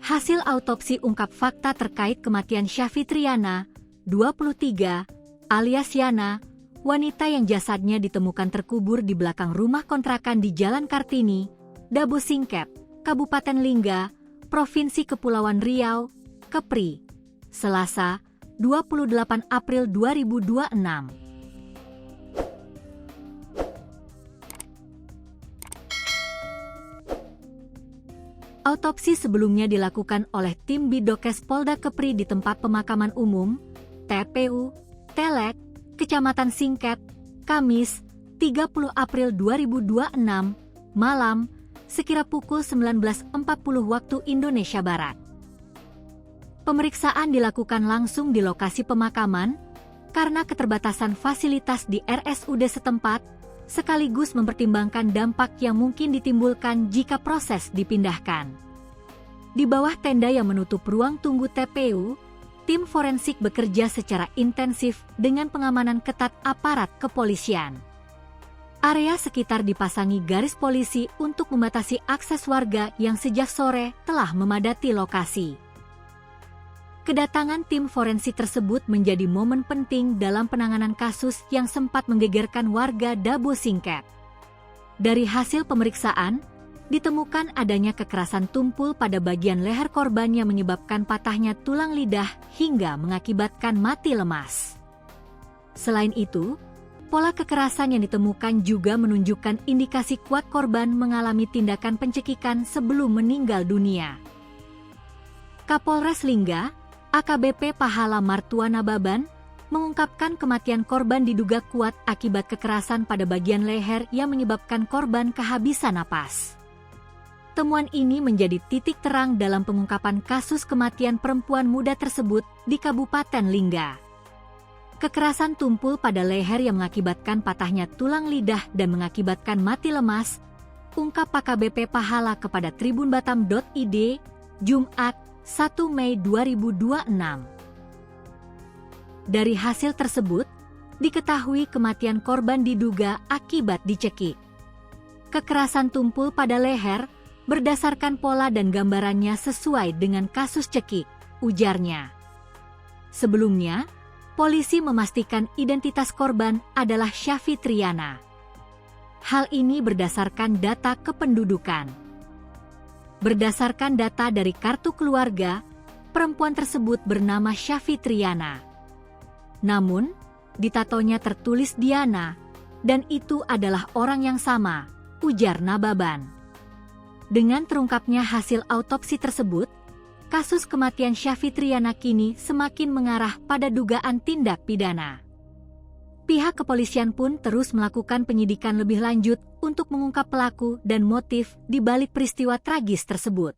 Hasil autopsi ungkap fakta terkait kematian Syafitriana, 23, alias Yana, wanita yang jasadnya ditemukan terkubur di belakang rumah kontrakan di Jalan Kartini, Dabo Singkep, Kabupaten Lingga, Provinsi Kepulauan Riau, Kepri, Selasa, 28 April 2026. Autopsi sebelumnya dilakukan oleh tim Bidokes Polda Kepri di tempat pemakaman umum, TPU, Telek, Kecamatan Singkep, Kamis, 30 April 2026, malam, sekira pukul 19.40 waktu Indonesia Barat. Pemeriksaan dilakukan langsung di lokasi pemakaman, karena keterbatasan fasilitas di RSUD setempat, sekaligus mempertimbangkan dampak yang mungkin ditimbulkan jika proses dipindahkan. Di bawah tenda yang menutup ruang tunggu TPU, tim forensik bekerja secara intensif dengan pengamanan ketat aparat kepolisian. Area sekitar dipasangi garis polisi untuk membatasi akses warga yang sejak sore telah memadati lokasi. Kedatangan tim forensik tersebut menjadi momen penting dalam penanganan kasus yang sempat menggegerkan warga Dabo Singkep. Dari hasil pemeriksaan, ditemukan adanya kekerasan tumpul pada bagian leher korban yang menyebabkan patahnya tulang lidah hingga mengakibatkan mati lemas. Selain itu, pola kekerasan yang ditemukan juga menunjukkan indikasi kuat korban mengalami tindakan pencekikan sebelum meninggal dunia. Kapolres Lingga, AKBP Pahala Martuana Baban, mengungkapkan kematian korban diduga kuat akibat kekerasan pada bagian leher yang menyebabkan korban kehabisan napas. Temuan ini menjadi titik terang dalam pengungkapan kasus kematian perempuan muda tersebut di Kabupaten Lingga. Kekerasan tumpul pada leher yang mengakibatkan patahnya tulang lidah dan mengakibatkan mati lemas, ungkap AKBP Pahala kepada tribunbatam.id, Jumat, 1 Mei 2026. Dari hasil tersebut, diketahui kematian korban diduga akibat dicekik. Kekerasan tumpul pada leher, berdasarkan pola dan gambarannya sesuai dengan kasus cekik, ujarnya. Sebelumnya, polisi memastikan identitas korban adalah Syafitriana. Hal ini berdasarkan data kependudukan. Berdasarkan data dari kartu keluarga, perempuan tersebut bernama Syafitriana. Namun, di tatonya tertulis Diana, dan itu adalah orang yang sama, ujar Nababan. Dengan terungkapnya hasil autopsi tersebut, kasus kematian Syafitriana kini semakin mengarah pada dugaan tindak pidana. Pihak kepolisian pun terus melakukan penyidikan lebih lanjut untuk mengungkap pelaku dan motif di balik peristiwa tragis tersebut.